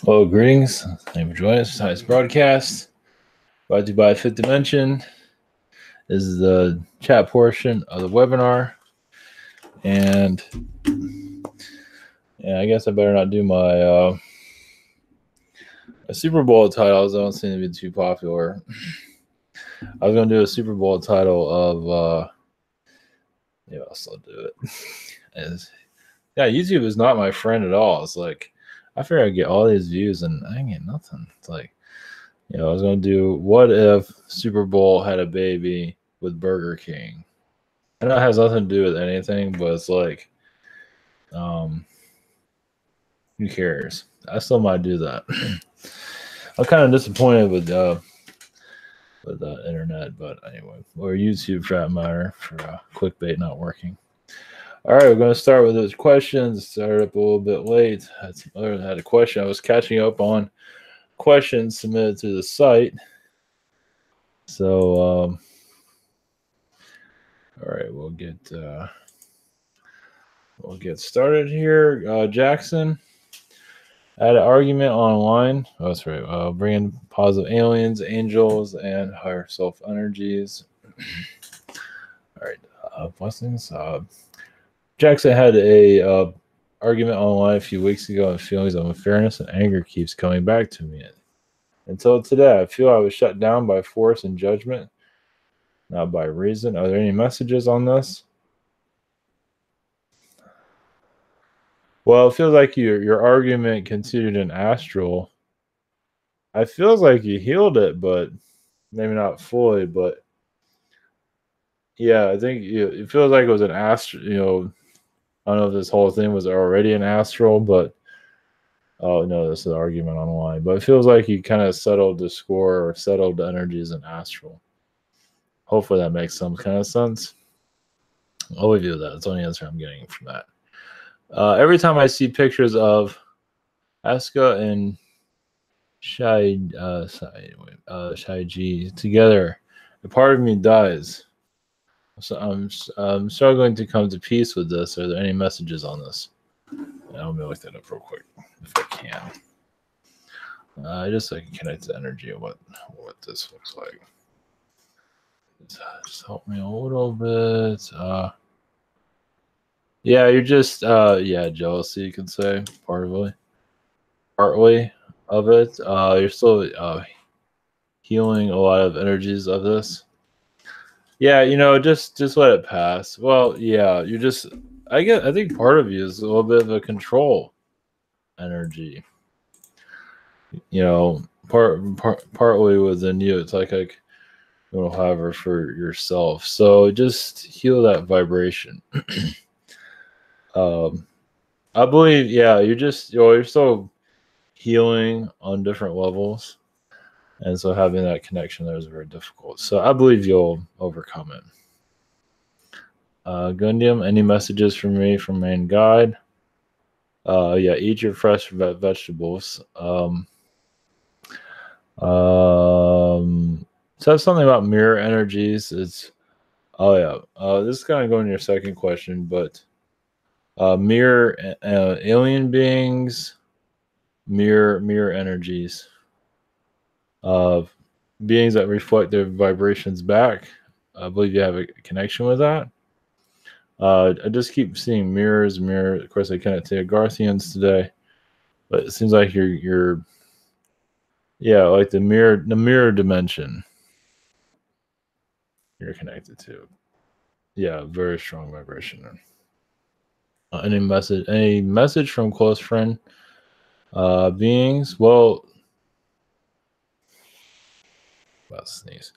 Well, greetings. Thank you for joining us. Tonight's broadcast brought to you by Fifth Dimension. This is the chat portion of the webinar. And I guess I better not do my Super Bowl titles. Don't seem to be too popular. I was going to do a Super Bowl title of, I'll still do it. YouTube is not my friend at all. It's like, I figure I get all these views and I ain't get nothing. It's like, I was going to do, what if Super Bowl had a baby with Burger King? I know it has nothing to do with anything, but it's like, who cares? I still might do that. I'm kind of disappointed with the internet, but anyway, or YouTube for that matter, for clickbait not working. All right, we're going to start with those questions. Started up a little bit late. I had a question. I was catching up on questions submitted to the site. So, all right, we'll get started here. Jackson had an argument online. Oh, that's right. Bringing positive aliens, angels, and higher self energies. All right, blessings. Jackson had a argument online a few weeks ago, and feelings of unfairness and anger keeps coming back to me. Until today, I feel I was shut down by force and judgment, not by reason. Are there any messages on this? Well, it feels like your argument continued in astral. It feels like you healed it, but maybe not fully. But yeah, I think it feels like it was an astral. I don't know if this whole thing was already an astral, but oh no, this is an argument online. But it feels like you kind of settled the score or settled the energies in astral. Hopefully that makes some kind of sense. I'll leave you with that. That's the only answer I'm getting from that. Every time I see pictures of Asuka and Shai G together, a part of me dies. So I'm struggling to come to peace with this. Are there any messages on this? Let me look that up real quick if I can. Just so I can connect to energy of what this looks like. Just help me a little bit. Yeah, you're just jealousy, you could say, partly of it. You're still healing a lot of energies of this. Yeah, just let it pass. Well, yeah, I think part of you is a little bit of a control energy. Partly within you, it's like however for yourself. So just heal that vibration. I believe, yeah, you're still healing on different levels. And so having that connection there is very difficult. So I believe you'll overcome it. Gundium, any messages from me from main guide? Yeah, eat your fresh vegetables. Says something about mirror energies. This is kind of going to your second question, but mirror alien beings, mirror energies of beings that reflect their vibrations back. I believe you have a connection with that. I just keep seeing mirrors. Of course, I connect to Garthians today, but it seems like you're like the mirror dimension you're connected to. Yeah, very strong vibration. Any message from close friend beings? Well, about to sneeze.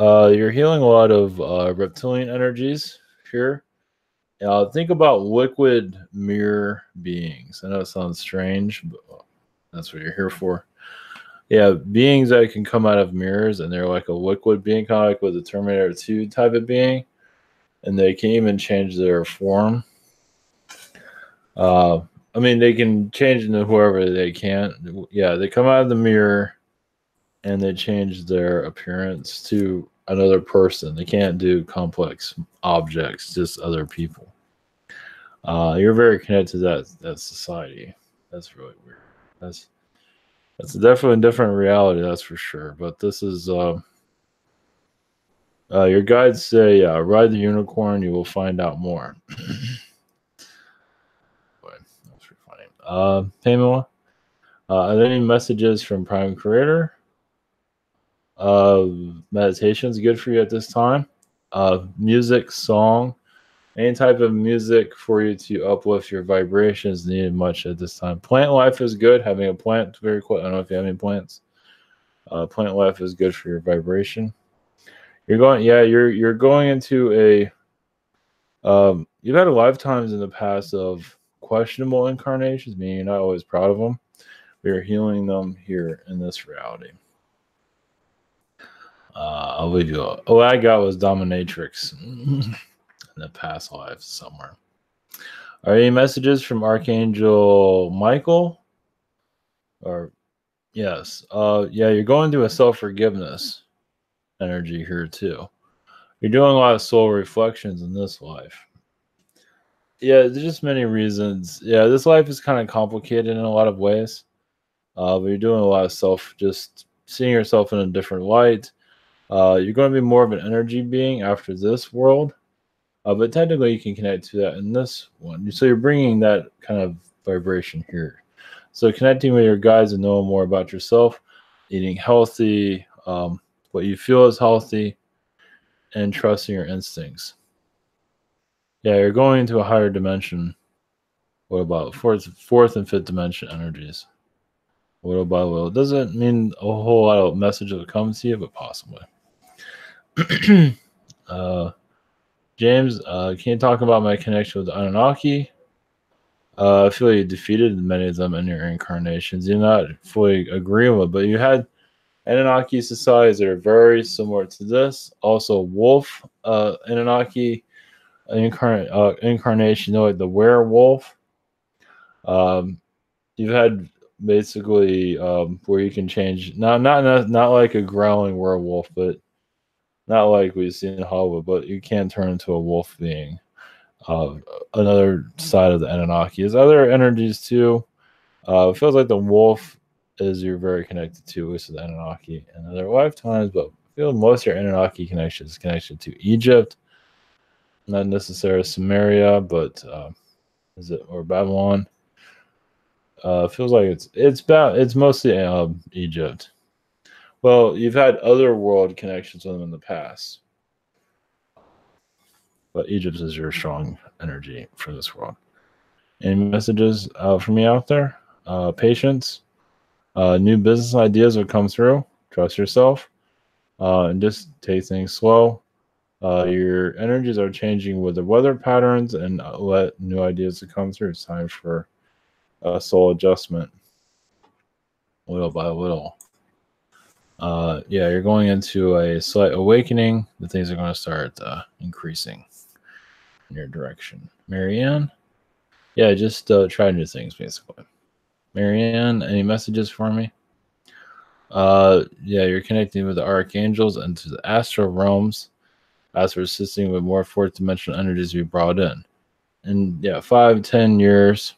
You're healing a lot of reptilian energies here. Think about liquid mirror beings. I know it sounds strange, but that's what you're here for. Yeah, beings that can come out of mirrors, and they're like a liquid being, kind of like with the Terminator 2 type of being, and they can even change their form. They can change into whoever they can. Yeah, they come out of the mirror, and they change their appearance to another person. They can't do complex objects, just other people. You're very connected to that society. That's really weird. That's that's definitely a different reality, that's for sure. But this is your guides say, ride the unicorn, you will find out more. Boy, that's pretty funny. Pamela, are there any messages from Prime Creator? Uh, Meditation is good for you at this time. Music, song, any type of music for you to uplift your vibrations needed much at this time. Plant life is good. Having a plant, very cool. I don't know if you have any plants. Plant life is good for your vibration. You're going into a. You've had lifetimes in the past of questionable incarnations, meaning you're not always proud of them. We are healing them here in this reality. I'll leave you. All I got was dominatrix in the past life somewhere. Are any messages from Archangel Michael? Or yes. Yeah, you're going through a self-forgiveness energy here too. You're doing a lot of soul reflections in this life. Yeah, there's just many reasons. Yeah, this life is kind of complicated in a lot of ways. But you're doing a lot of just seeing yourself in a different light. You're going to be more of an energy being after this world. But technically, you can connect to that in this one. So you're bringing that kind of vibration here. So connecting with your guides and knowing more about yourself, eating healthy, what you feel is healthy, and trusting your instincts. Yeah, you're going into a higher dimension. What about fourth and fifth dimension energies? Little by little. It doesn't mean a whole lot of messages will come to you, but possibly. James, can you talk about my connection with the Anunnaki? I feel you defeated many of them in your incarnations. You're not fully agreeing with, but you had Anunnaki societies that are very similar to this. Also, wolf Anunnaki incarnation, like the werewolf. You've had basically where you can change, not like a growling werewolf, but not like we've seen in Hollywood, but you can turn into a wolf being. Another side of the Anunnaki is other energies too. It feels like the wolf is you're very connected to, which is the Anunnaki in other lifetimes, but I feel most of your Anunnaki connection is connected to Egypt, not necessarily Samaria, but is it or Babylon? Feels like it's mostly Egypt. Well, you've had other world connections with them in the past, but Egypt is your strong energy for this world. Any messages for me out there? Patience. New business ideas will come through. Trust yourself, and just take things slow. Your energies are changing with the weather patterns, and let new ideas to come through. It's time for a soul adjustment, little by little. Yeah, you're going into a slight awakening. The things are going to start increasing in your direction. Marianne? Yeah, just try new things, basically. Marianne, any messages for me? Yeah, you're connecting with the archangels and to the astral realms as for assisting with more fourth dimensional energies we brought in. And yeah, 5-10 years,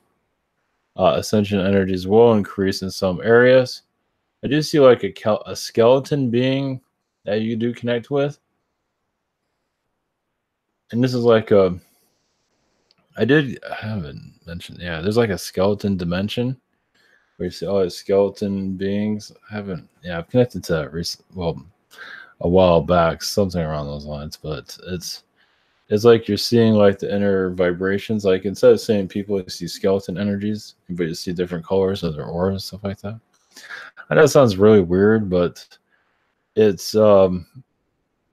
ascension energies will increase in some areas. I do see like a skeleton being that you do connect with. And this is like I haven't mentioned, yeah, there's like a skeleton dimension where you see all these skeleton beings. I've connected to that a while back, something around those lines, but it's like you're seeing like the inner vibrations. Like instead of seeing people, you see skeleton energies, but you see different colors of their auras and stuff like that. I know it sounds really weird, but it's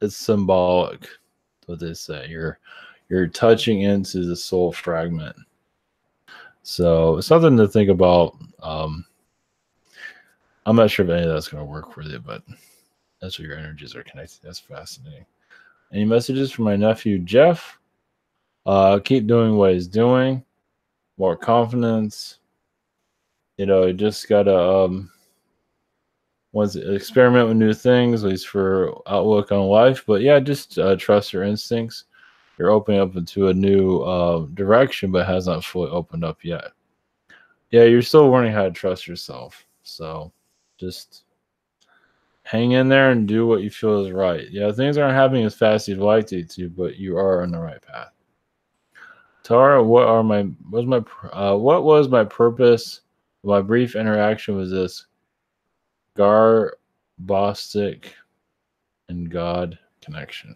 symbolic. What they say, you're touching into the soul fragment. So it's something to think about. I'm not sure if any of that's going to work for you, but that's where your energies are connected. That's fascinating. Any messages from my nephew Jeff? Keep doing what he's doing. More confidence. You just gotta once experiment with new things, at least for outlook on life. But yeah, just trust your instincts. you're opening up into a new direction, but has not fully opened up yet. Yeah, you're still learning how to trust yourself. So just hang in there and do what you feel is right. Yeah, things aren't happening as fast as you'd like to, but you are on the right path. Tara, what was my purpose of my brief interaction with this Garbostic and God connection?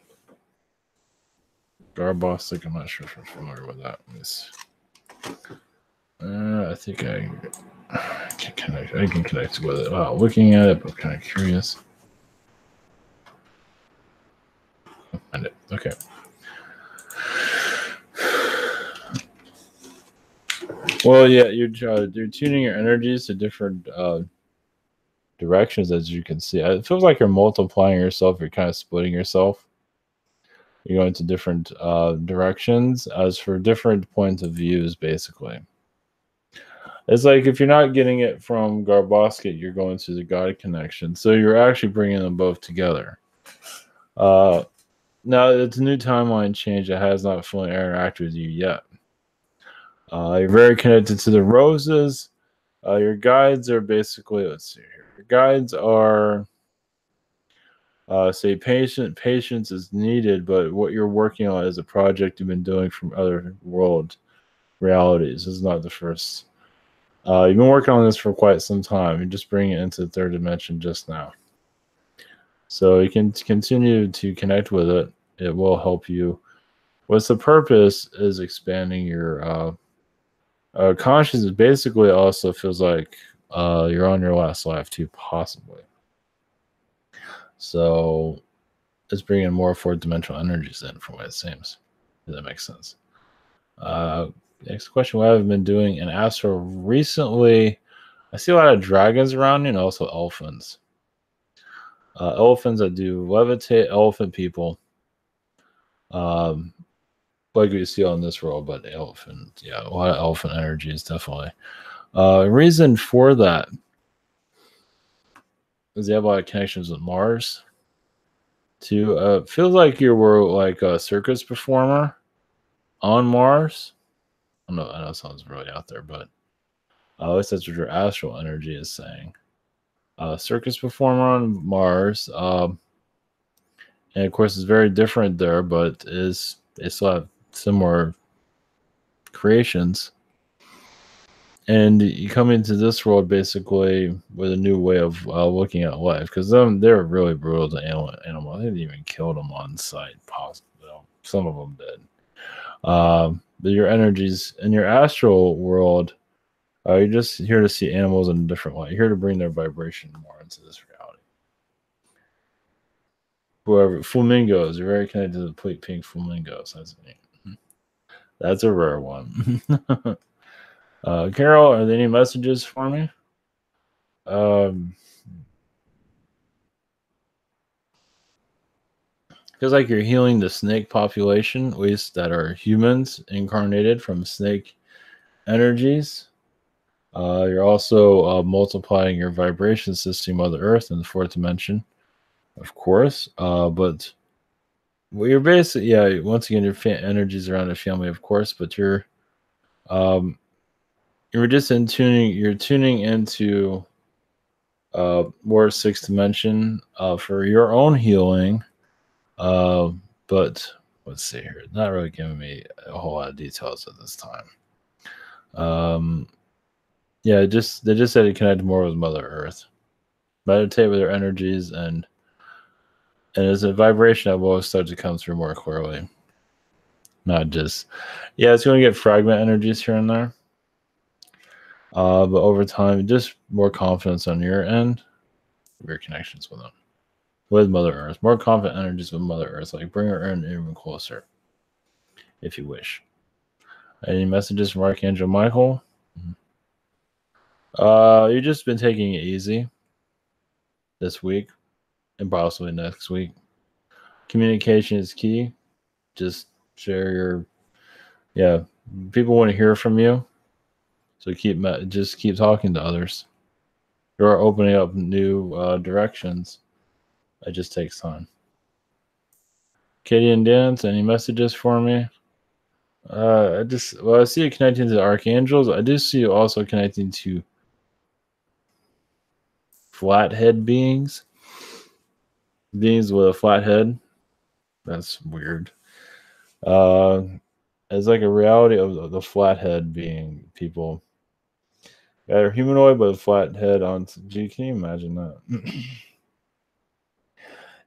Garbostic, I'm not sure if I'm familiar with that. Let me see. I think I can connect. I can connect with it. Wow, looking at it, but I'm kind of curious. I'll find it. Okay. Well, yeah, you're tuning your energies to different directions, as you can see. It feels like you're multiplying yourself. You're kind of splitting yourself. You're going to different directions as for different points of views, basically. It's like if you're not getting it from Garbosket, you're going to the God connection. So you're actually bringing them both together. Now, it's a new timeline change that has not fully interacted with you yet. You're very connected to the roses. Your guides are basically, let's see here. Your guides are, say, patience is needed, but what you're working on is a project you've been doing from other world realities. This is not the first. You've been working on this for quite some time. You're just bringing it into the third dimension just now. So you can continue to connect with it. It will help you. What's the purpose is expanding your consciousness. Basically, also feels like you're on your last life too, possibly. So it's bringing more fourth dimensional energies in, from what it seems. If that makes sense. Next question: what have I been doing in Astro recently? I see a lot of dragons around you, and also elephants. Elephants that do levitate, elephant people. Like we see on this world, but elephant, yeah, a lot of elephant energy is definitely. Reason for that is they have a lot of connections with Mars. Too, feels like you were like a circus performer on Mars. I know it sounds really out there, but at least that's what your astral energy is saying. Circus performer on Mars, and of course it's very different there, but they still have similar creations. And you come into this world basically with a new way of looking at life, because they're really brutal to animals. They didn't even kill them on sight. Possibly, some of them did. But your energies in your astral world, you're just here to see animals in a different light. You're here to bring their vibration more into this reality. Whoever flamingos, you're very connected to the pink flamingos. That's a rare one. Carol, are there any messages for me? Feels like you're healing the snake population, at least that are humans incarnated from snake energies. You're also multiplying your vibration system, Mother Earth, in the fourth dimension, of course. But you're basically, yeah, once again, your energies around a family, of course, but you're just you're tuning into more sixth dimension for your own healing. But let's see here. Not really giving me a whole lot of details at this time. Yeah, they just said to connect more with Mother Earth, meditate with her energies, and as a vibration that will start to come through more clearly. Not just, yeah, it's going to get fragment energies here and there. But over time, just more confidence on your end, your connections with them. With Mother Earth. More confident energies with Mother Earth. Like bring her in even closer, if you wish. Any messages from Archangel Michael? You've just been taking it easy this week and possibly next week. Communication is key. Just share people want to hear from you. So just keep talking to others. You're opening up new directions. It just takes time. Katie and Dance, any messages for me? I see you connecting to the archangels. I do see you also connecting to flathead beings with a flat head. That's weird. It's like a reality of the flathead being people that are humanoid but a flat head on. Gee, can you imagine that?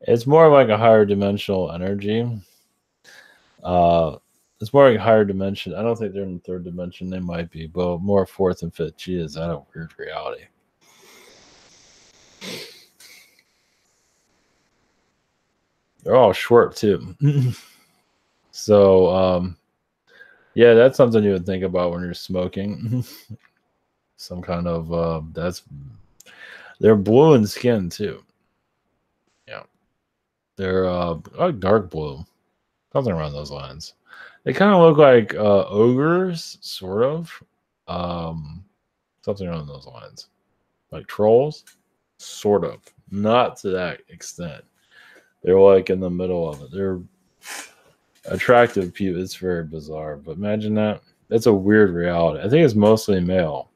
It's more like a higher dimensional energy. It's more like a higher dimension. I don't think they're in the third dimension. They might be, but more fourth and fifth. Gee, is that a weird reality? They're all short too. So, yeah, that's something you would think about when you're smoking. Some kind of they're blue in skin too. Yeah, they're like dark blue, something around those lines. They kind of look like ogres, sort of. Something around those lines, like trolls, sort of. Not to that extent. They're like in the middle of it. They're attractive people. It's very bizarre, but imagine that. That's a weird reality. I think it's mostly male.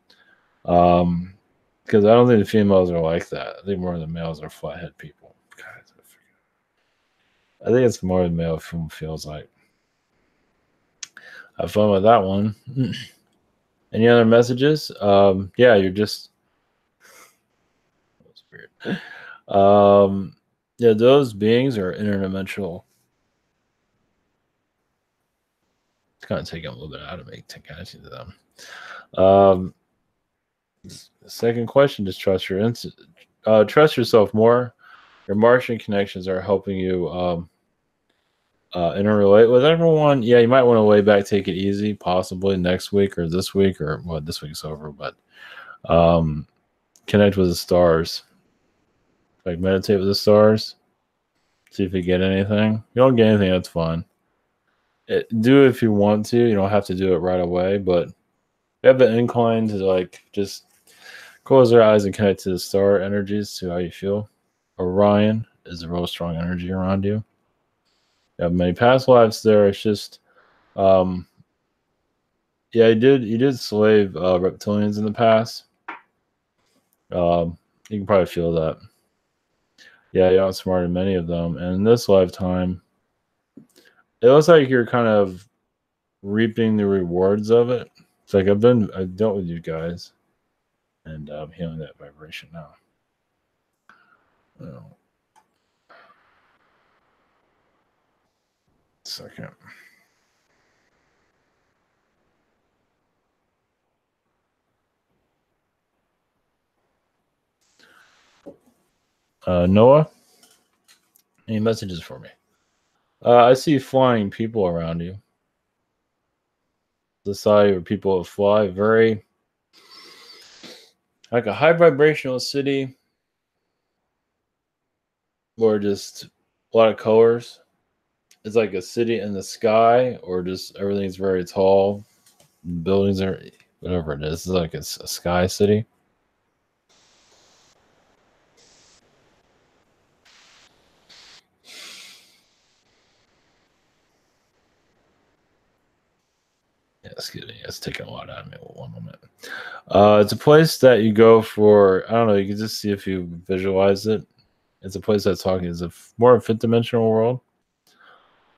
Because I don't think the females are like that. I think more of the males are flathead people. God, I think it's more the male film feels like. Have fun with that one. Any other messages? Yeah, you're just. That's weird. Yeah, those beings are interdimensional. It's kind of taking a little bit out of me to connect to them. Second question: just trust trust yourself more. Your Martian connections are helping you interrelate with everyone. Yeah, you might want to lay back, take it easy, possibly next week or this week, or well, this week's over, but connect with the stars. Like meditate with the stars. See if you get anything. If you don't get anything, that's fine. Do it if you want to. You don't have to do it right away, but you have the incline to like just close your eyes and connect to the star energies, to how you feel. Orion is a real strong energy around you. You have many past lives there. It's just yeah, you did slave reptilians in the past. You can probably feel that. Yeah, you outsmarted many of them. And in this lifetime, it looks like you're kind of reaping the rewards of it. It's like I've dealt with you guys, and I'm healing that vibration now. Oh. Second. Noah, any messages for me? I see flying people around you. Society where people fly, very like a high vibrational city, or just a lot of colors. It's like a city in the sky, or just everything's very tall. Buildings are whatever it is. It's like a sky city. Yeah, excuse me. It's taking a lot out of me. One moment. It's a place that you go for. I don't know. You can just see if you visualize it. It's a place that's talking. It's more of a fifth dimensional world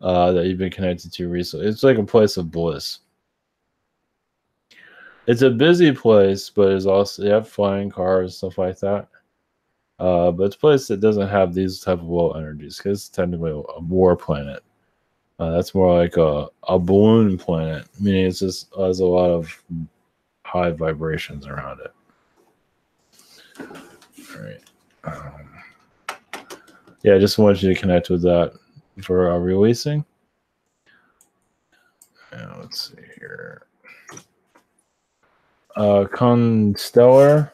that you've been connected to recently. It's like a place of bliss. It's a busy place, but it's also you have flying cars, stuff like that. But it's a place that doesn't have these type of low energies because it's technically a war planet. That's more like a balloon planet, meaning it's just has a lot of high vibrations around it. All right. Yeah, I just wanted you to connect with that for releasing. Now, let's see here. Constellar.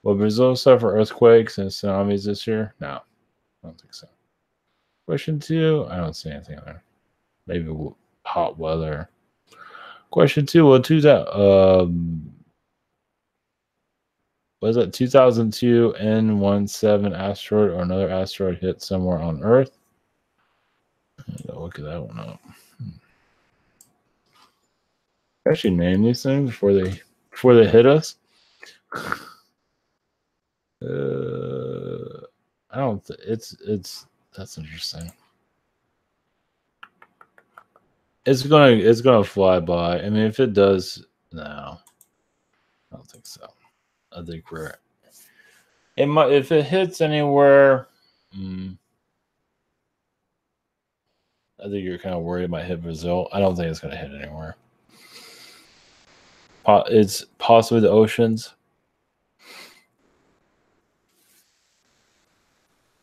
Will Brazil suffer earthquakes and tsunamis this year? No, I don't think so. Question 2. I don't see anything there. Maybe hot weather. Question 2. Will was it 2002 N17 asteroid or another asteroid hit somewhere on Earth? Look at that one up. Actually, name these things before they hit us. I don't. It's that's interesting. It's gonna fly by. I mean, if it does, no, I don't think so. I think we're. It might if it hits anywhere. I think you're kind of worried it might hit Brazil. I don't think it's gonna hit anywhere. It's possibly the oceans.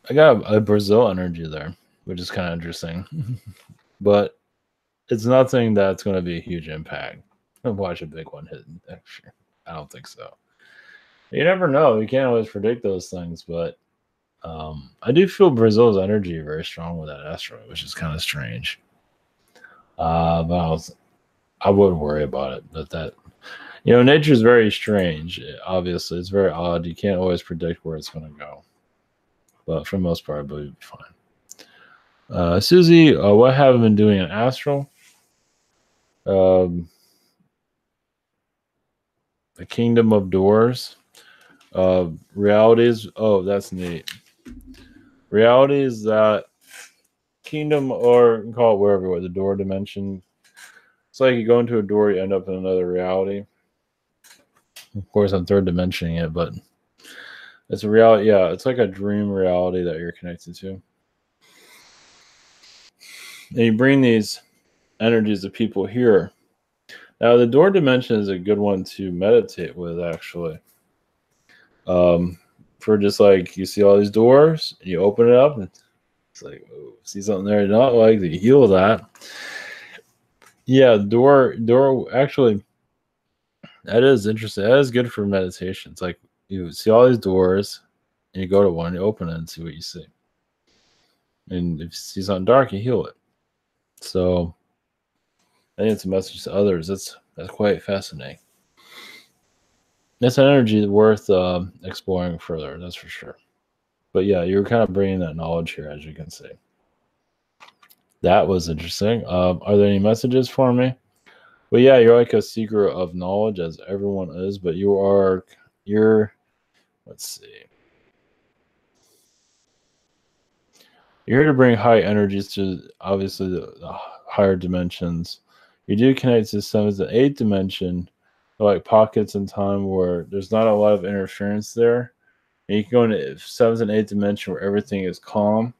I got a Brazil energy there, which is kind of interesting, but it's nothing that's going to be a huge impact. Watch a big one hit next year. I don't think so. You never know. You can't always predict those things, but I do feel Brazil's energy very strong with that asteroid, which is kind of strange. But I wouldn't worry about it. But that nature is very strange. Obviously, it's very odd. You can't always predict where it's going to go. But for the most part, I believe it'll be fine. Susie, what have you been doing in Astral? The Kingdom of Doors. Realities. Oh, that's neat. Reality is that kingdom, or you can call it wherever, the door dimension. It's like you go into a door, you end up in another reality. Of course, I'm third dimensioning it, but it's a reality. Yeah, it's like a dream reality that you're connected to. And you bring these energies of people here. Now, the door dimension is a good one to meditate with, actually. For just like you see all these doors, and you open it up, and it's like, oh, see something there you don't like, you heal that. Yeah, door. Actually, that is interesting. That is good for meditation. It's like you see all these doors, and you go to one, you open it, and see what you see. And if you see something dark, you heal it. So I think it's a message to others. That's quite fascinating. It's an energy worth exploring further. That's for sure. But yeah, you're kind of bringing that knowledge here, as you can see. That was interesting. Are there any messages for me? Well, yeah, you're like a seeker of knowledge, as everyone is, but you're, let's see. You're here to bring high energies to, obviously, the higher dimensions. You do connect to 7th and 8th dimension, like pockets in time where there's not a lot of interference there. And you can go into 7th and 8th dimension where everything is calm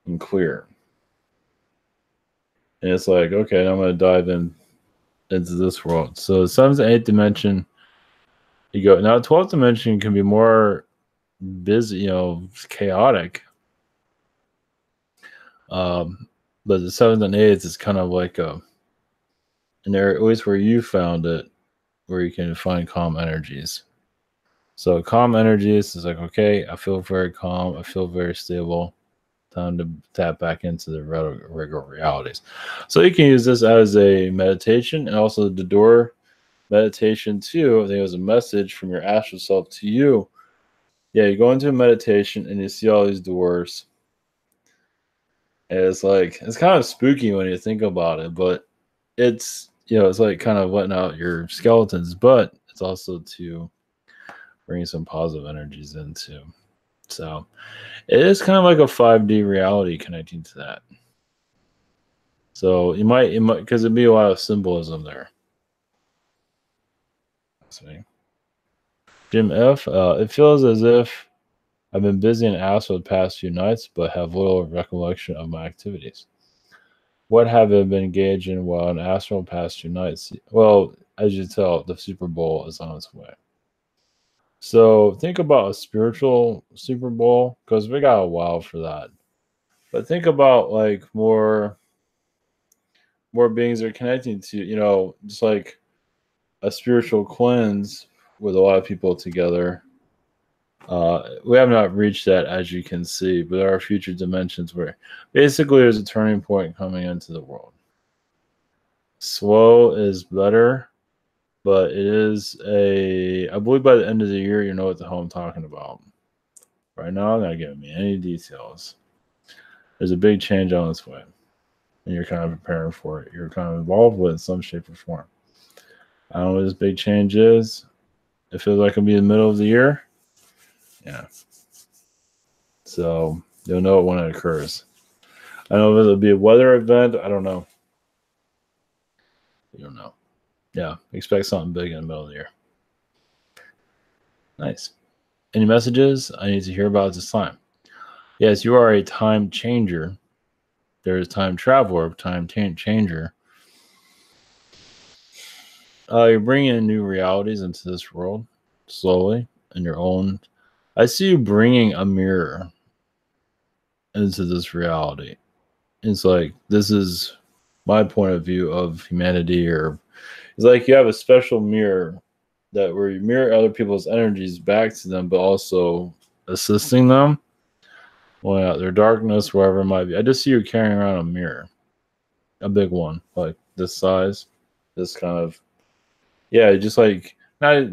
and clear. And it's like, okay, I'm going to dive into this world. So 7th and 8th dimension, you go. Now 12th dimension can be more busy, chaotic. But the 7th and 8th is kind of like an area, at least where you found it, where you can find calm energies. So calm energies is like, okay, I feel very calm. I feel very stable. Time to tap back into the regular realities. So you can use this as a meditation, and also the door meditation too. I think it was a message from your astral self to you. Yeah, you go into a meditation and you see all these doors. And it's like, it's kind of spooky when you think about it, but it's, it's like kind of letting out your skeletons, but it's also to bring some positive energies into. So it is kind of like a 5D reality connecting to that. So it might because it'd be a lot of symbolism there. Jim F. It feels as if I've been busy in Astral the past few nights, but have little recollection of my activities. What have I been engaged in while in Astral the past few nights? Well, as you tell, the Super Bowl is on its way. So think about a spiritual Super Bowl, because we got a while for that. But think about like more beings are connecting to, just like a spiritual cleanse with a lot of people together. We have not reached that, as you can see, but there are future dimensions where basically there's a turning point coming into the world. Slow is better, but it is I believe by the end of the year, what the hell I'm talking about. Right now, I'm not giving me any details. There's a big change on its way, and you're kind of preparing for it. You're kind of involved with it in some shape or form. I don't know what this big change is. It feels like it'll be the middle of the year. Yeah. So you'll know it when it occurs. I don't know if it'll be a weather event. I don't know. You don't know. Yeah. Expect something big in the middle of the year. Nice. Any messages I need to hear about this time? Yes, you are a time changer. There is time traveler, time changer. You're bringing in new realities into this world slowly in your own. I see you bringing a mirror into this reality. It's like this is my point of view of humanity, or it's like you have a special mirror that where you mirror other people's energies back to them, but also assisting them out their darkness, wherever it might be. I just see you carrying around a mirror, a big one, like this size, this kind of, yeah, just like not. I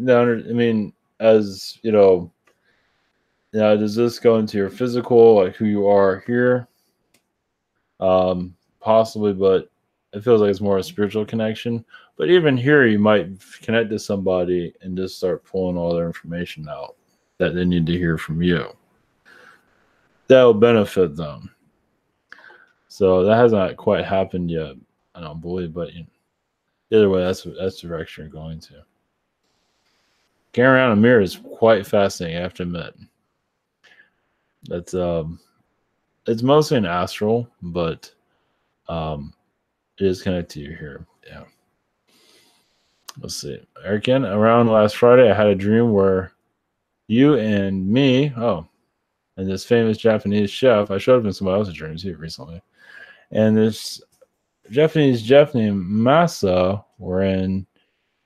mean, as you know, now does this go into your physical, like who you are here? Possibly, but it feels like it's more a spiritual connection. But even here, you might connect to somebody and just start pulling all their information out that they need to hear from you. That will benefit them. So that hasn't quite happened yet. I don't believe, but either way, that's the direction you're going to. Carrying around a mirror is quite fascinating, I have to admit. That's it's mostly an astral, but it is connected to you here. Yeah. Let's see. Again, around last Friday, I had a dream where you and me, and this famous Japanese chef, I showed up in somebody else's dreams here recently, and this Japanese chef named Masa were in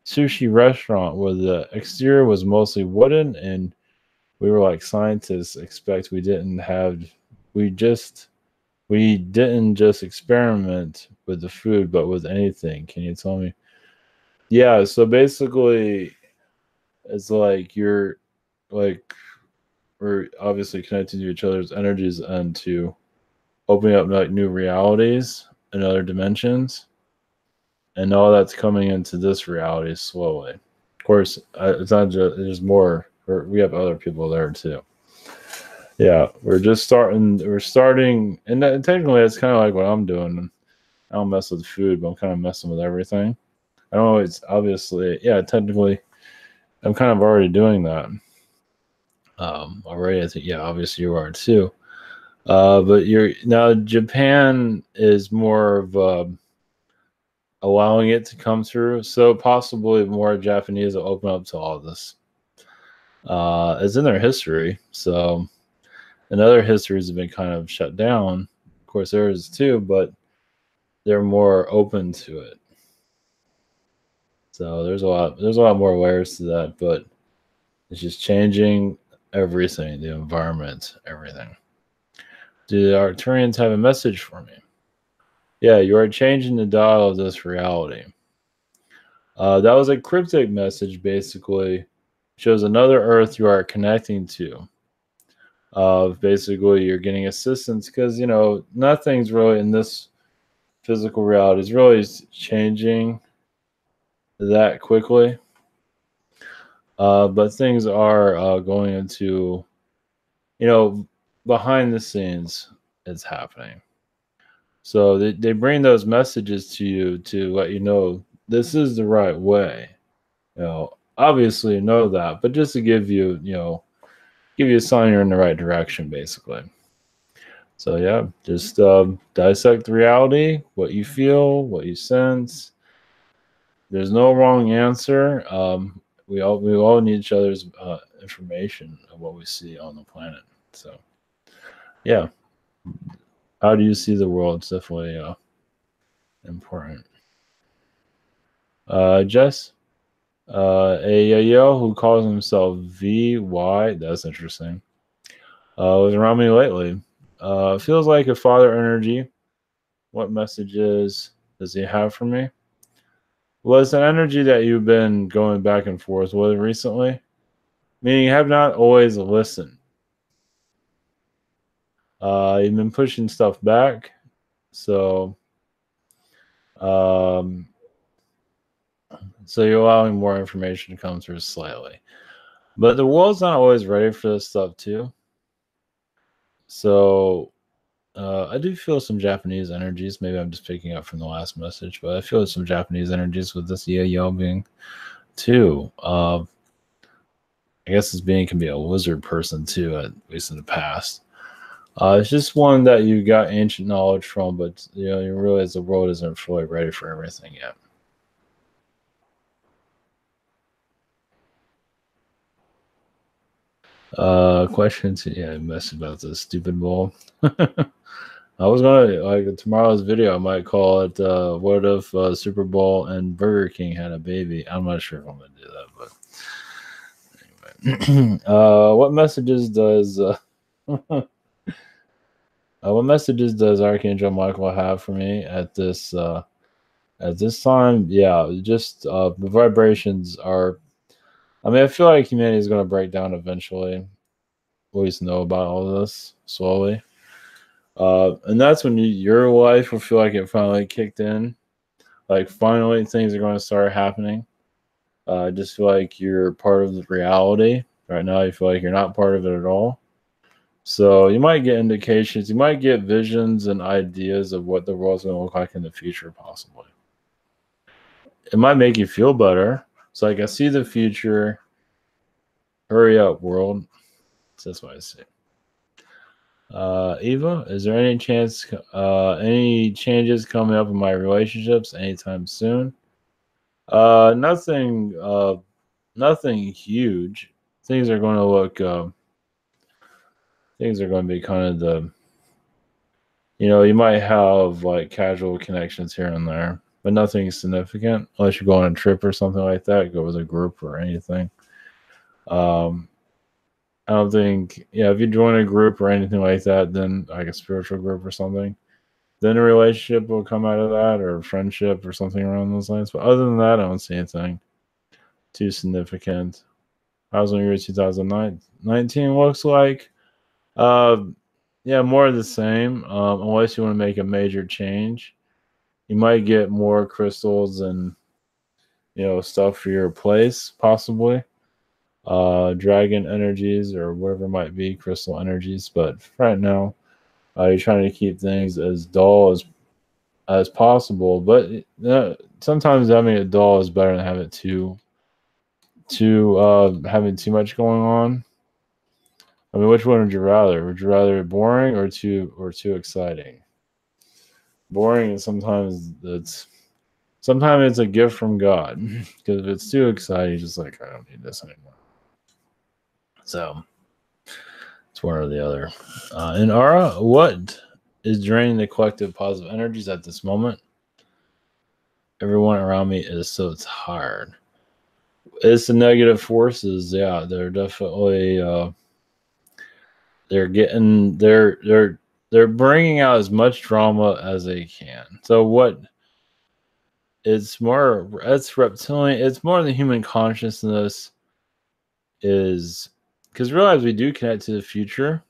sushi restaurant where the exterior was mostly wooden, and we were like scientists expect we didn't just experiment with the food, but with anything. Can you tell me? Yeah, so basically it's like you're like we're obviously connected to each other's energies and to opening up like new realities and other dimensions. And all that's coming into this reality slowly. Of course, it's not just there's more. We have other people there too. Yeah, we're starting, and technically, it's kind of like what I'm doing. I don't mess with food, but I'm kind of messing with everything. I don't know. It's obviously, yeah, technically, I'm kind of already doing that. Already, I think, yeah, obviously you are too. But you're now Japan is more of allowing it to come through. So possibly more Japanese will open up to all this. It's in their history. So, and other histories have been kind of shut down. Of course, there is too, but they're more open to it. So there's a lot more layers to that, but it's just changing everything, the environment, everything. Do the Arcturians have a message for me? Yeah, you are changing the dial of this reality. That was a cryptic message, basically. Shows another Earth you are connecting to. Basically, you're getting assistance because, nothing's really in this physical reality is really changing that quickly. But things are going into, behind the scenes, it's happening. So they bring those messages to you to let you know this is the right way. Obviously you know that, but just to give you, give you a sign you're in the right direction, basically. So yeah, just dissect reality, what you feel, what you sense. There's no wrong answer. We all need each other's information of what we see on the planet. So yeah, how do you see the world? It's definitely important. Jess, a yo who calls himself VY. That's interesting. Was around me lately. Feels like a father energy. What messages does he have for me? Well, it's an energy that you've been going back and forth with recently, meaning you have not always listened. You've been pushing stuff back, so um, so you're allowing more information to come through slightly. But the world's not always ready for this stuff too. So I do feel some Japanese energies. Maybe I'm just picking up from the last message, but I feel some Japanese energies with this Yayo being too. I guess this being can be a lizard person too, at least in the past. It's just one that you got ancient knowledge from, but you realize the world isn't fully ready for everything yet. Question to I messed about this stupid ball. I was gonna like tomorrow's video. I might call it "What if Super Bowl and Burger King had a baby?" I'm not sure if I'm gonna do that, but anyway. What messages does what messages does Archangel Michael have for me at this time? Yeah, just the vibrations are. I mean, I feel like humanity is going to break down eventually. At least know about all this slowly. And that's when your life will feel like it finally kicked in. Like finally things are going to start happening. I just feel like you're part of the reality. Right now you feel like you're not part of it at all. So you might get indications, you might get visions and ideas of what the world's going to look like in the future, possibly. It might make you feel better. It's like I see the future. Hurry up, world. That's what I say. Eva, is there any chance, any changes coming up in my relationships anytime soon? Nothing, nothing huge. Things are going to look, things are going to be kind of you might have like casual connections here and there, but nothing significant unless you go on a trip or something like that, go with a group or anything. Um, I don't think, if you join a group or anything like that, then like a spiritual group or something, then a relationship will come out of that or friendship or something around those lines. But other than that, I don't see anything too significant. Housing year 2019 looks like, more of the same, unless you want to make a major change. You might get more crystals and, stuff for your place, possibly. Dragon energies or whatever it might be, crystal energies. But right now, you're trying to keep things as dull as possible. But sometimes having it dull is better than having it having too much going on. I mean, which one would you rather? Would you rather boring or too exciting? Boring is sometimes it's a gift from God, because if it's too exciting, you're just like, I don't need this anymore. So it's one or the other. And Ara, what is draining the collective positive energies at this moment? Everyone around me is so tired. It's the negative forces. Yeah, they're definitely they're bringing out as much drama as they can. So it's reptilian. It's more the human consciousness is, because realize we do connect to the future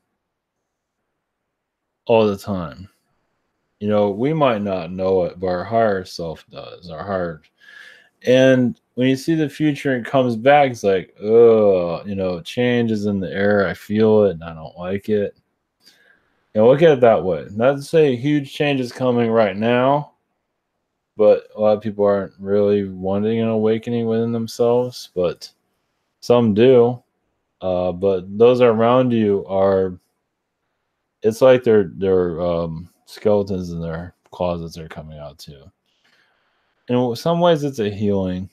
all the time. We might not know it, but our higher self does. Our heart. And when you see the future and it comes back, it's like, oh, change is in the air. I feel it and I don't like it. Look at it that way. Not to say huge change is coming right now, but a lot of people aren't really wanting an awakening within themselves, but some do. But those around you it's like they're skeletons in their closets are coming out too. In some ways, it's a healing.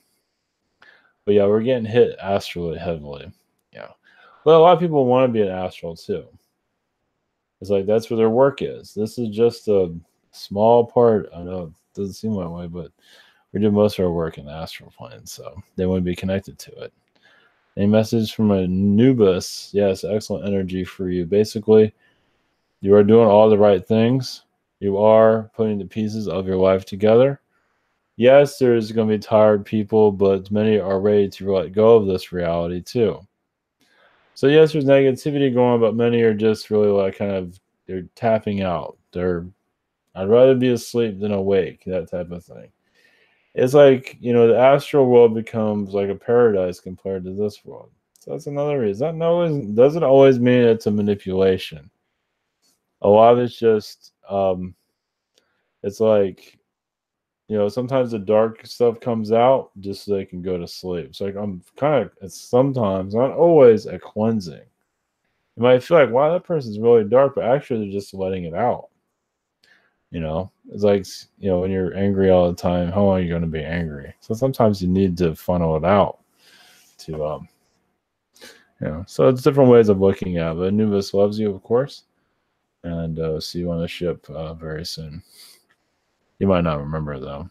But yeah, we're getting hit astrally heavily. Yeah. But a lot of people want to be an astral too. It's like that's where their work is. This is just a small part. I know it doesn't seem that way, but we do most of our work in the astral plane, so they want to be connected to it. A message from Anubis. Yes, excellent energy for you. Basically, you are doing all the right things. You are putting the pieces of your life together. Yes, there's going to be tired people, but many are ready to let go of this reality too. So yes, there's negativity going on, but many are just really like kind of they're tapping out. I'd rather be asleep than awake, that type of thing. It's like, the astral world becomes like a paradise compared to this world. So that's another reason. That always doesn't always mean it's a manipulation. A lot of it's just it's like, sometimes the dark stuff comes out just so they can go to sleep. It's like it's sometimes, not always, a cleansing. You might feel like, wow, that person's really dark, but actually they're just letting it out. It's like, when you're angry all the time, how long are you going to be angry? So sometimes you need to funnel it out to, so it's different ways of looking at it. But Anubis loves you, of course, and see you on the ship very soon. You might not remember, though.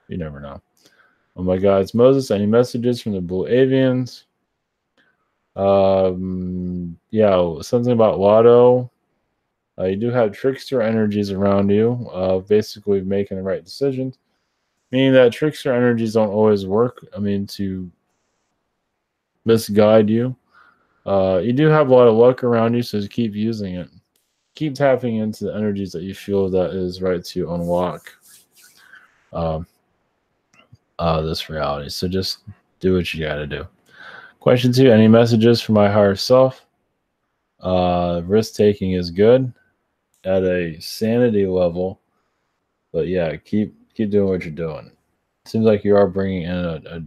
You never know. Oh my God, it's Moses. Any messages from the Blue Avians? Yeah, something about Lotto. You do have trickster energies around you, basically making the right decisions. Meaning that trickster energies don't always work. To misguide you. You do have a lot of luck around you, so just keep using it. Keep tapping into the energies that you feel that is right to unlock this reality. So just do what you got to do. Question 2, any messages from my higher self? Risk taking is good at a sanity level, but yeah, keep doing what you're doing. Seems like you are bringing in a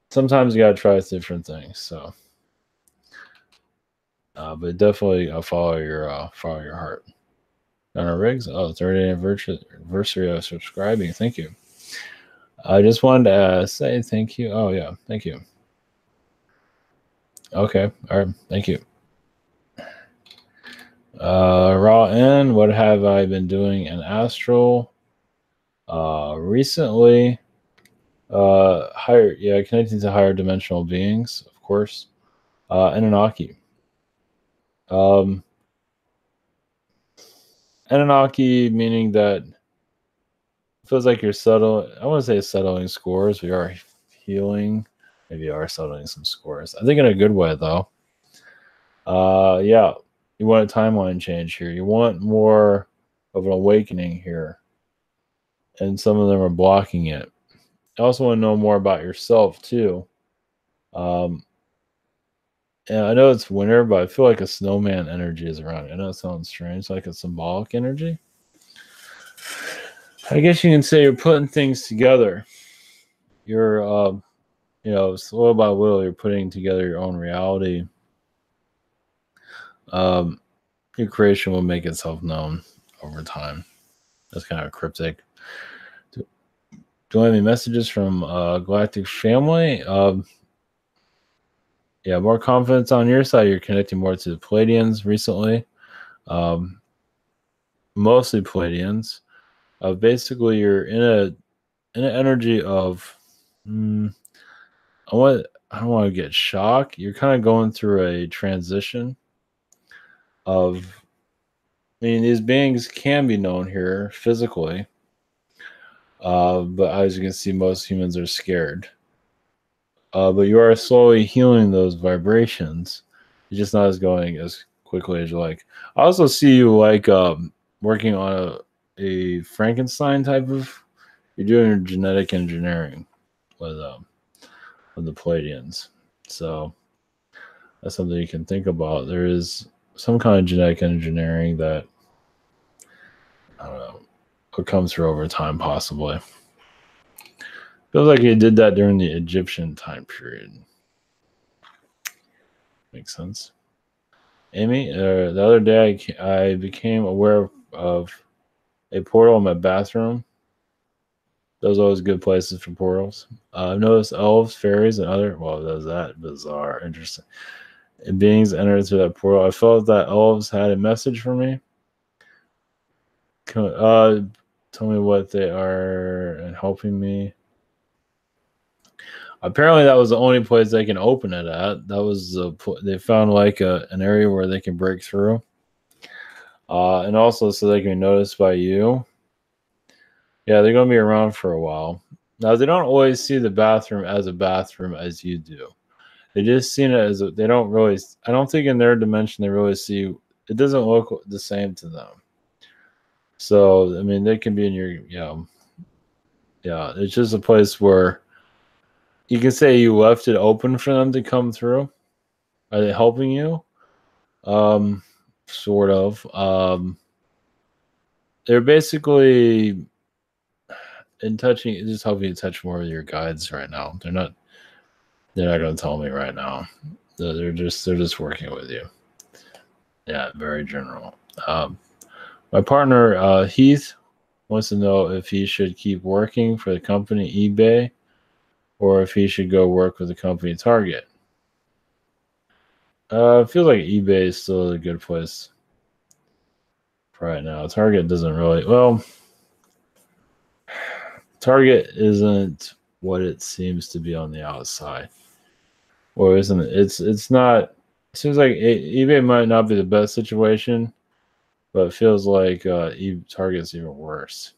sometimes you got to try different things. So, but definitely follow your heart. Donna Riggs, 30th anniversary of subscribing. Thank you. I just wanted to say thank you. Oh yeah, thank you. Okay, all right, thank you. Raw N, what have I been doing in astral? Recently, connecting to higher dimensional beings, of course. Anunnaki. Anunnaki meaning that it feels like you're settling. I want to say settling scores. We are healing. Maybe you are settling some scores. I think in a good way, though. Yeah, you want a timeline change here. You want more of an awakening here, and some of them are blocking it. I also want to know more about yourself too. And I know it's winter, but I feel like a snowman energy is around. I know it sounds strange, like a symbolic energy. I guess you can say you're putting things together. You're, little by little, you're putting together your own reality. Your creation will make itself known over time. That's kind of cryptic. Do I have any messages from Galactic Family? Yeah, more confidence on your side. You're connecting more to the Pleiadians recently. Mostly Pleiadians. Basically, you're in an energy of I don't want to get shocked. You're kind of going through a transition of, these beings can be known here physically, but as you can see, most humans are scared. But you are slowly healing those vibrations. It's just not going as quickly as you like. I also see you like working on a Frankenstein type of. You're doing genetic engineering with the Pleiadians. So that's something you can think about. There is some kind of genetic engineering that, I don't know, what comes through over time, possibly. Feels like he did that during the Egyptian time period. Makes sense. Amy, the other day I became aware of a portal in my bathroom. Those are always good places for portals. I've noticed elves, fairies, and other. Well, that's that bizarre, interesting. And beings entered through that portal. I felt that elves had a message for me. Tell me what they are and helping me. Apparently, that was the only place they can open it at. That was they found like an area where they can break through, and also so they can be noticed by you. Yeah, they're going to be around for a while. Now, they don't always see the bathroom as a bathroom as you do. They just see it as they don't really. I don't think in their dimension they really see it doesn't look the same to them. So I mean, they can be in your yeah. It's just a place where you can say you left it open for them to come through. Are they helping you? Um, sort of. They're basically in touching, just helping you touch more of your guides right now. They're not. They're not going to tell me right now. They're just working with you. Yeah, very general. My partner Heath wants to know if he should keep working for the company eBay or if he should go work with the company Target. I feel like eBay is still a good place right now. Target doesn't really. Well, Target isn't what it seems to be on the outside, or isn't it? It's not. It seems like eBay might not be the best situation, but it feels like Target's even worse.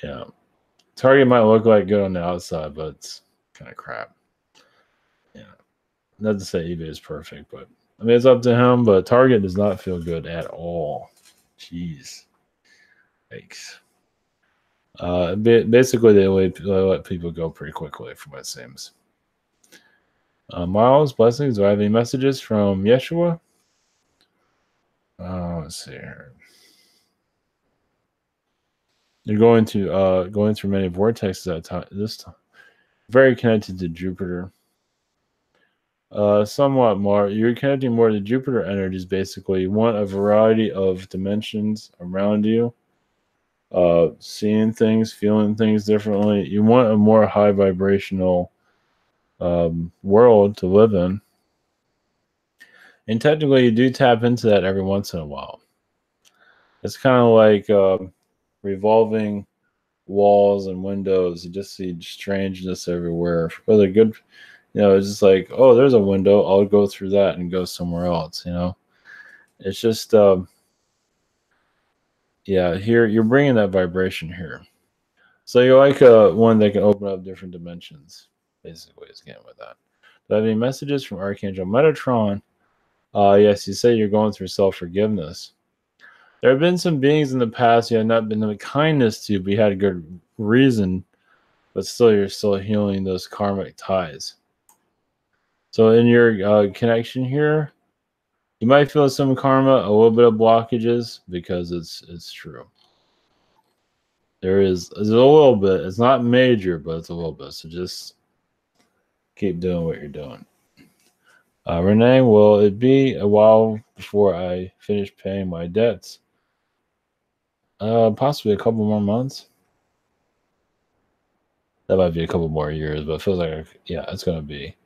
Yeah, Target might look like good on the outside, but it's kind of crap. Yeah, not to say eBay is perfect, but I mean it's up to him. But Target does not feel good at all. Jeez, yikes. Basically, they let people go pretty quickly, from what it seems. Miles, blessings. Do I have any messages from Yeshua? Let's see here. You're going through many vortexes at time. This time, very connected to Jupiter. Somewhat more. You're connecting more to Jupiter energies. Basically, you want a variety of dimensions around you. Seeing things, feeling things differently. You want a more high vibrational world to live in. And technically, you do tap into that every once in a while. It's kind of like revolving walls and windows. You just see strangeness everywhere. Whether good, it's just like, oh, there's a window. I'll go through that and go somewhere else. It's just, yeah. Here you're bringing that vibration here. So you're like one that can open up different dimensions. Basically, is getting with that. Do I have any messages from Archangel Metatron? Yes, you say you're going through self-forgiveness. There have been some beings in the past you have not been the kindness to, but you had a good reason, but still you're still healing those karmic ties. So in your connection here, you might feel some karma, a little bit of blockages, because it's true. There's a little bit. It's not major, but it's a little bit. So just keep doing what you're doing. Renee, will it be a while before I finish paying my debts? Possibly a couple more months. That might be a couple more years, but it feels like, yeah, it's going to be.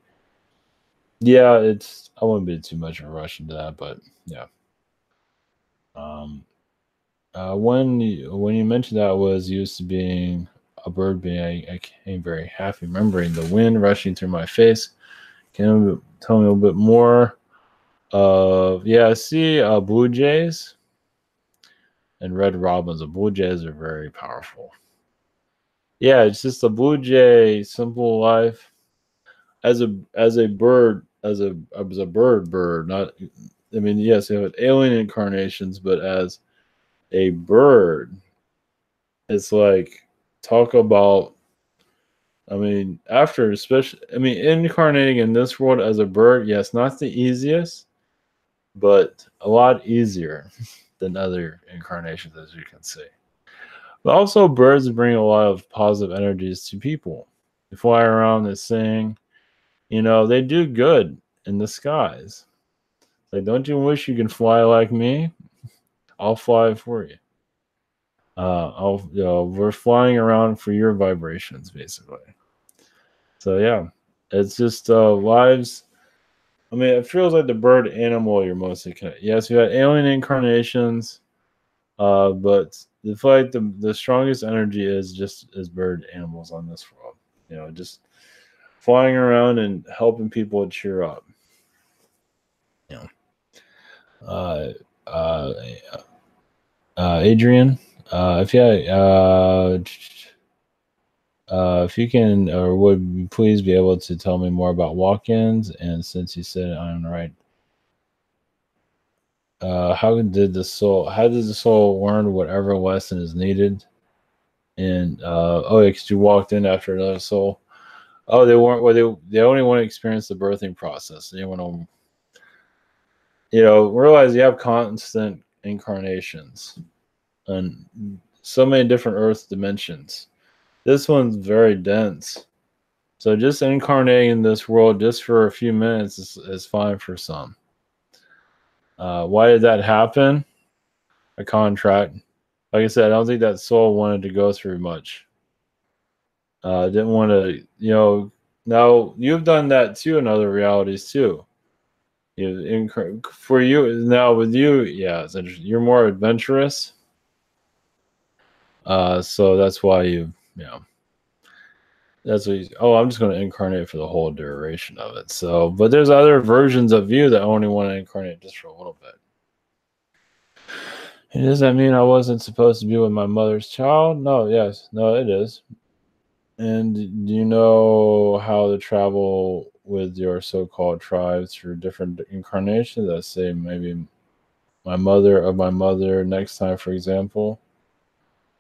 Yeah, I wouldn't be too much of a rush into that, but yeah. When you mentioned that was used to being a bird being, I came very happy remembering the wind rushing through my face. Can you tell me a little bit more? Yeah, I see blue jays and red robins. The blue jays are very powerful. Yeah, it's just a blue jay, simple life. As a bird, as a bird, not. I mean, yes, you have alien incarnations, but as a bird, it's like talk about. I mean, after especially, I mean, incarnating in this world as a bird, yes, not the easiest, but a lot easier than other incarnations, as you can see. But also, birds bring a lot of positive energies to people. They fly around, they sing. They do good in the skies. Like, don't you wish you could fly like me? I'll fly for you. We're flying around for your vibrations, basically. So yeah, it's just lives. I mean, it feels like the bird animal you're mostly connected. Yes, you had alien incarnations, but the like the strongest energy is bird animals on this world. Just flying around and helping people cheer up. Uh, uh, Adrian, if you can or would you please be able to tell me more about walk-ins, and since you said it on the right How did the soul? How does the soul learn whatever lesson is needed? And oh, yeah, because you walked in after another soul. Oh, they weren't. Well, they only want to experience the birthing process. They want to, realize you have constant incarnations and so many different Earth dimensions. This one's very dense. So just incarnating in this world just for a few minutes is fine for some. Why did that happen? A contract. Like I said, I don't think that soul wanted to go through much. Didn't want to, Now you've done that too in other realities too. For you now with you, yeah, it's interesting. You're more adventurous. So that's why that's what I'm just going to incarnate for the whole duration of it. So, but there's other versions of you that only want to incarnate just for a little bit. And does that mean I wasn't supposed to be with my mother's child? No, yes. No, it is. And do you know how to travel with your so-called tribes through different incarnations? Let's say maybe my mother next time, for example.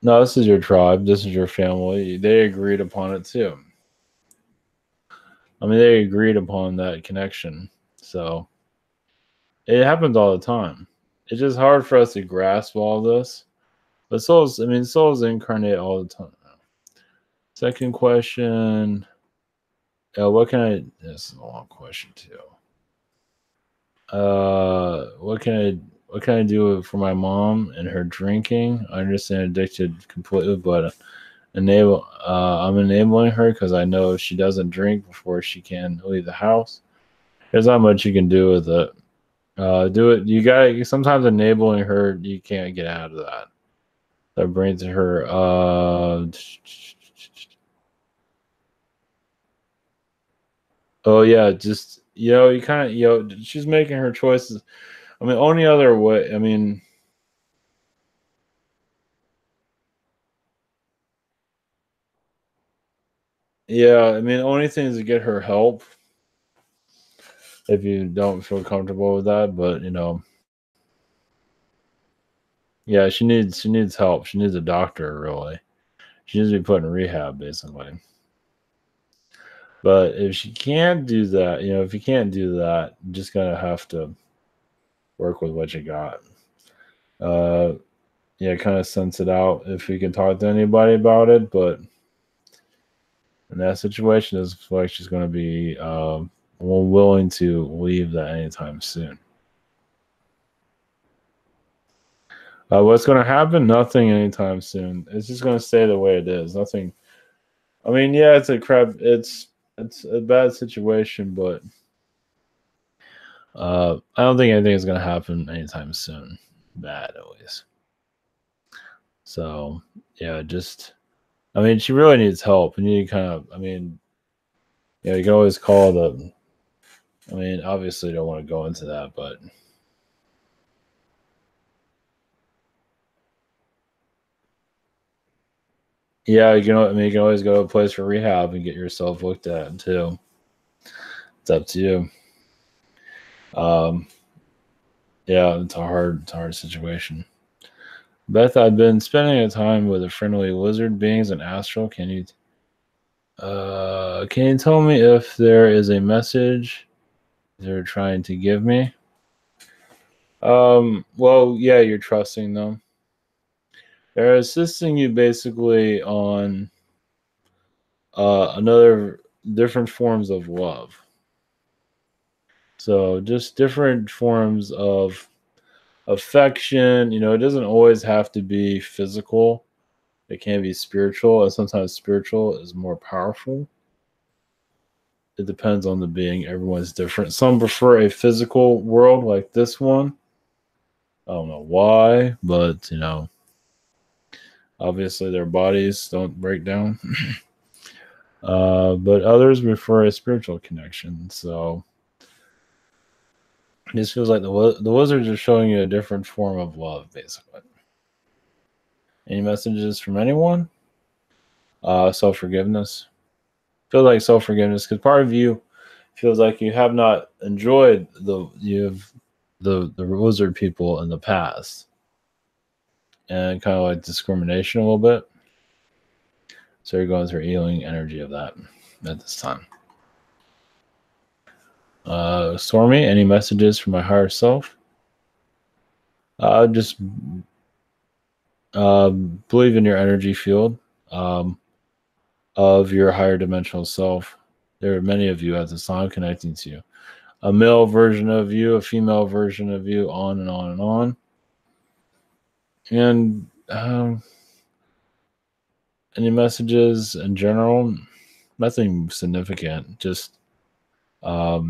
No, this is your tribe. This is your family. They agreed upon it too. I mean, they agreed upon that connection. So it happens all the time. It's just hard for us to grasp all this. But souls incarnate all the time. Second question. What can I? This is a long question too. What can I do for my mom and her drinking? I understand addicted completely, but I'm enabling her because I know if she doesn't drink before she can leave the house, there's not much you can do with it. Do it. You gotta sometimes enabling her. You can't get out of that. That brings her. Oh yeah, just you kind of she's making her choices. I mean, only other way. I mean, yeah. I mean, only thing is to get her help if you don't feel comfortable with that. But yeah, she needs help. She needs a doctor, really. She needs to be put in rehab, basically. But if she can't do that, if you can't do that, you just gonna have to work with what you got. Uh, yeah, kind of sense it out if you can talk to anybody about it. But in that situation, it's like she's going to be willing to leave that anytime soon. What's going to happen? Nothing anytime soon. It's just going to stay the way it is. Nothing. I mean, yeah, it's a crap. It's a bad situation, but I don't think anything is going to happen anytime soon. Bad, at least. So yeah, just I mean, she really needs help, and you kind of. I mean, you can always call the. I mean, obviously, don't want to go into that, but yeah, I mean, you can always go to a place for rehab and get yourself looked at too. It's up to you. Um, yeah, it's a hard situation. Beth, I've been spending a time with a friendly lizard beings and astral. Can you tell me if there is a message they're trying to give me? Well, yeah, you're trusting them. They're assisting you basically on another different forms of love. So just different forms of affection. It doesn't always have to be physical. It can be spiritual, and sometimes spiritual is more powerful. It depends on the being. Everyone's different. Some prefer a physical world like this one. I don't know why, but obviously their bodies don't break down. But others prefer a spiritual connection. So it just feels like the wizards are showing you a different form of love, basically. Any messages from anyone? Self forgiveness. Feels like self forgiveness because part of you feels like you have not enjoyed the you've the wizard people in the past, and kind of like discrimination a little bit. So you're going through healing energy of that at this time. Stormy, any messages from my higher self? Just believe in your energy field of your higher dimensional self. There are many of you at this time connecting to you. A male version of you, a female version of you, on and on and on. And any messages in general? Nothing significant. Just yeah,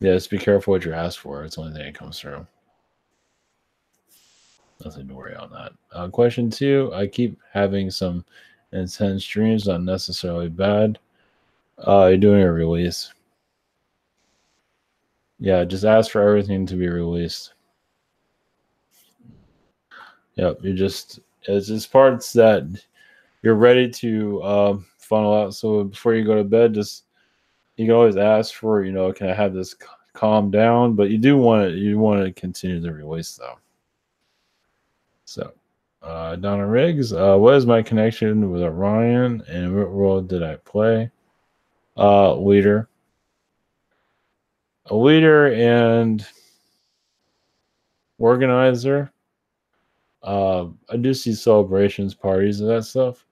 just be careful what you ask for. It's the only thing that comes through. Nothing to worry on that. Question 2. I keep having some intense dreams, not necessarily bad. You're doing a release. Yeah, just ask for everything to be released. Yep, it's just parts that you're ready to funnel out. So before you go to bed, you can always ask for, can I have this calm down? But you want to continue the release though. So, Donna Riggs, what is my connection with Orion, and what role did I play? Leader. A leader and organizer. I do see celebrations, parties, and that stuff.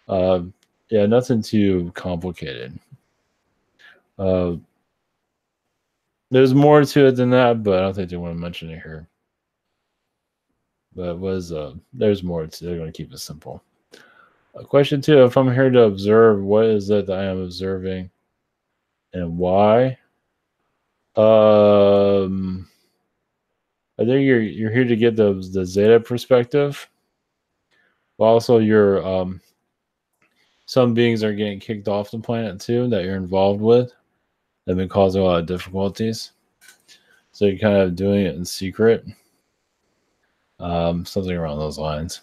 Yeah, nothing too complicated. There's more to it than that, but I don't think they want to mention it here. But there's more to it. They're going to keep it simple. Question 2, if I'm here to observe, what is it that I am observing and why? I think you're here to get the Zeta perspective. But also some beings are getting kicked off the planet too that you're involved with. They've been causing a lot of difficulties. So you're kind of doing it in secret. Something around those lines.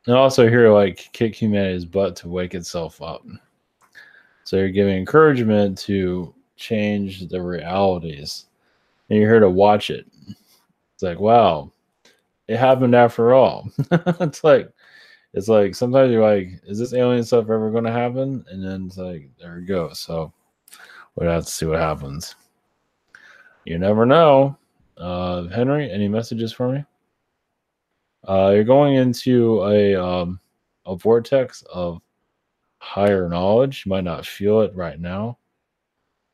And also here, like, kick humanity's butt to wake itself up. So you're giving encouragement to change the realities. And you're here to watch it. It's like, wow, it happened after all. It's like sometimes you're like, is this alien stuff ever going to happen? And then it's like, there we go. So we'll have to see what happens. You never know. Henry, any messages for me? You're going into a vortex of higher knowledge. You might not feel it right now.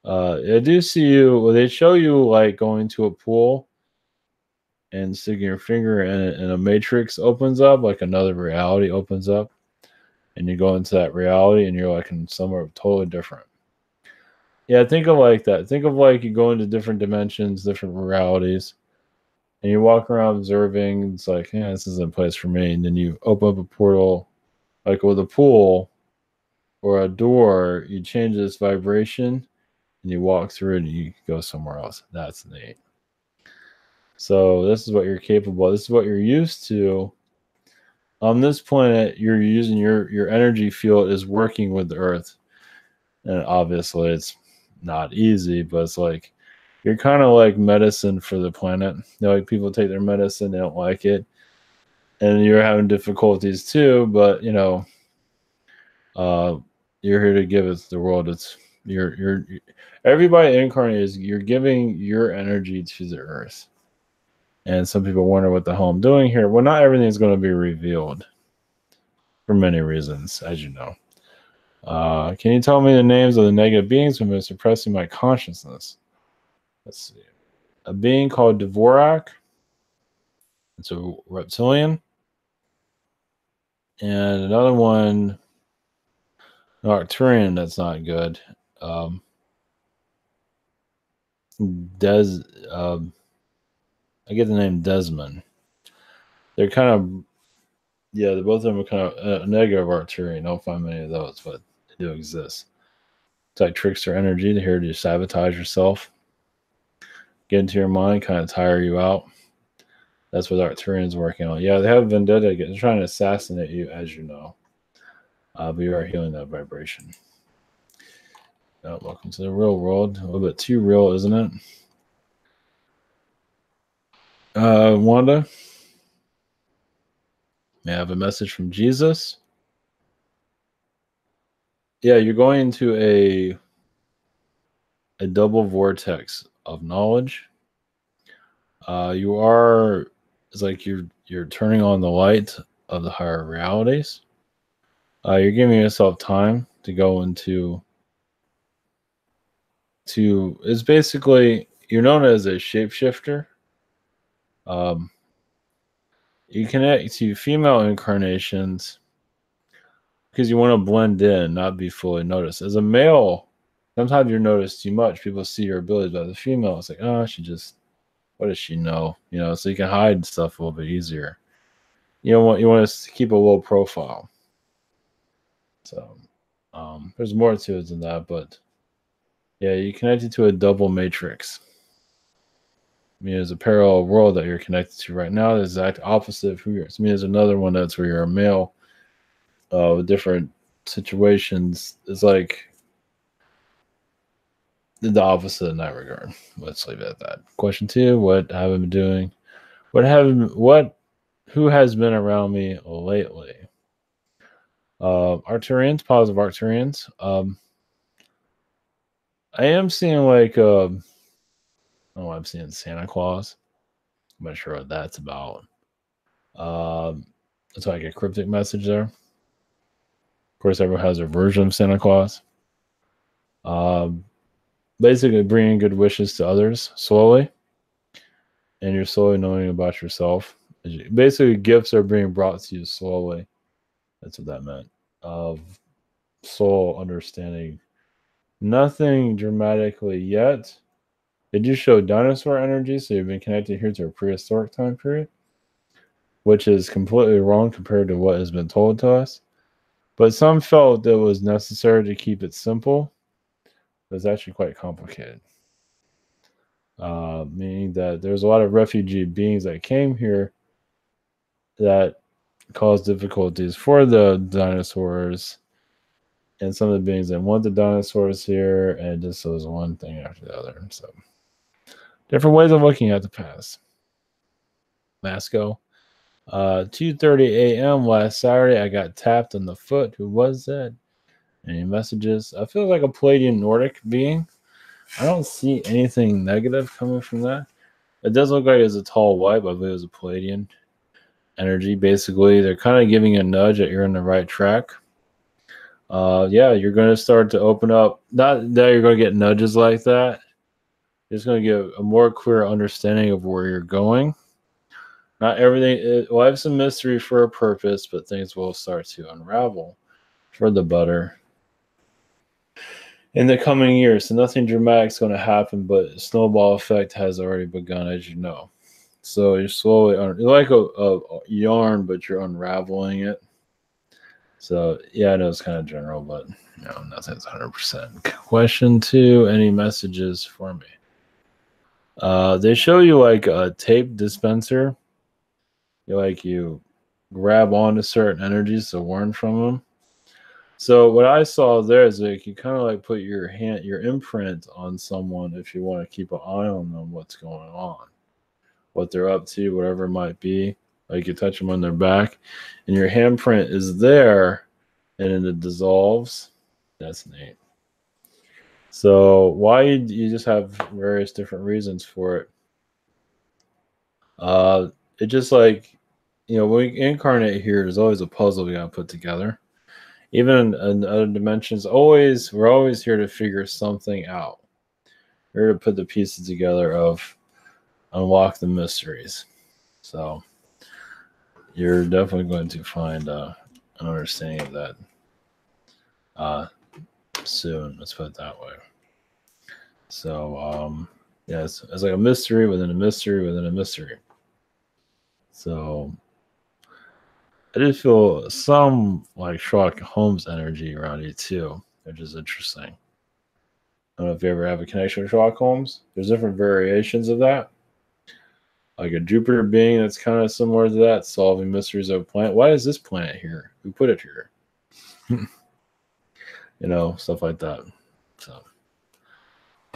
I do see you. Well, they show you like going to a pool and sticking your finger in it, and a matrix opens up, like another reality opens up, and you go into that reality, and you're like in somewhere totally different. Yeah, think of like that. Think of like you go into different dimensions, different realities, and you walk around observing. It's like, yeah, this isn't a place for me. And then you open up a portal, like with a pool or a door. You change this vibration, and you walk through it, and you go somewhere else. That's neat. So this is what you're capable of. This is what you're used to. On this planet, you're using your energy field is working with the Earth. And obviously it's not easy, but it's like you're kind of like medicine for the planet. Like people take their medicine, they don't like it. And you're having difficulties too, but you're here to give it to the world. It's you're everybody incarnated is you're giving your energy to the Earth. And some people wonder what the hell I'm doing here. Well, not everything is going to be revealed for many reasons, as you know. Can you tell me the names of the negative beings who have been suppressing my consciousness? Let's see. A being called Dvorak. It's a reptilian. And another one, an Arcturian, that's not good. I get the name Desmond. They're kind of, yeah, both of them are kind of negative Arcturian. Don't find many of those, but they do exist. It's like trickster energy. They're here to sabotage yourself, get into your mind, kind of tire you out. That's what Arcturian's working on. Yeah, they have vendetta. They're trying to assassinate you, as you know. But you are healing that vibration. Welcome to the real world. A little bit too real, isn't it? Wanda, may I have a message from Jesus? Yeah, you're going into a double vortex of knowledge. You are, it's like you're turning on the light of the higher realities. You're giving yourself time to go into it's basically, you're known as a shapeshifter. Um, you connect to female incarnations because you want to blend in, not be fully noticed. As a male, sometimes you're noticed too much. People see your abilities, but as a female, it's like, oh, what does she know? So you can hide stuff a little bit easier. You want to keep a low profile. So there's more to it than that, but yeah, you connected to a double matrix. There's a parallel world that you're connected to right now, the exact opposite of who you're. There's another one that's where you're a male with different situations. It's like the opposite in that regard. Let's leave it at that. Question 2: what have I been doing? Who has been around me lately? Arcturians, positive Arcturians. I am seeing I'm seeing Santa Claus. I'm not sure what that's about. It's like a cryptic message there. Of course, everyone has their version of Santa Claus. Basically, bringing good wishes to others slowly, and you're slowly knowing about yourself. Basically, gifts are being brought to you slowly. That's what that meant. Of soul understanding. Nothing dramatically yet. They do show dinosaur energy, so you've been connected here to a prehistoric time period, which is completely wrong compared to what has been told to us. But some felt it was necessary to keep it simple. It was actually quite complicated. Meaning that there's a lot of refugee beings that came here that caused difficulties for the dinosaurs and some of the beings that want the dinosaurs here, and just was one thing after the other. So different ways of looking at the past. Masco. 2:30 a.m. last Saturday, I got tapped on the foot. Who was that? Any messages? I feel like a Palladian Nordic being. I don't see anything negative coming from that. It does look like it's a tall white, but I believe it was a Palladian energy. Basically, they're kind of giving a nudge that you're on the right track. Yeah, you're going to start to open up. Not that you're going to get nudges like that. You're just going to get a more clear understanding of where you're going. Not everything. Life's a mystery for a purpose, but things will start to unravel for the better in the coming years. So nothing dramatic is going to happen, but a snowball effect has already begun, as you know. So you're slowly, you're like a yarn, but you're unraveling it. So yeah, I know it's kind of general, but nothing's 100%. Question 2: any messages for me? They show you like a tape dispenser. You grab onto certain energies to learn from them. So what I saw there is like you kind of like put your imprint on someone if you want to keep an eye on them, what's going on, what they're up to, whatever it might be. Like you touch them on their back, and your handprint is there, and then it dissolves. That's neat. So why you just have various different reasons for it. It just like when we incarnate here, there's always a puzzle we gotta put together. Even in other dimensions, we're always here to figure something out. We're here to put the pieces together of unlock the mysteries. So you're definitely going to find an understanding of that soon. Let's put it that way. So yeah, it's like a mystery within a mystery within a mystery. So I did feel some like Sherlock Holmes energy around you too, which is interesting. I don't know if you ever have a connection with Sherlock Holmes. There's different variations of that. Like a Jupiter being that's kind of similar to that, solving mysteries of a planet. Why is this planet here? Who put it here? Stuff like that. So,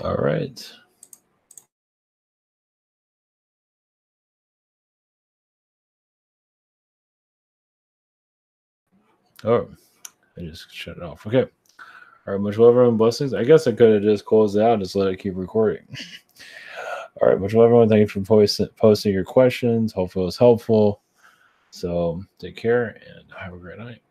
all right. Oh, I just shut it off. Okay. All right. Much love, everyone. Blessings. I guess I could have just closed it out and just let it keep recording. All right. Much love, everyone. Thank you for posting your questions. Hopefully, it was helpful. So, take care and have a great night.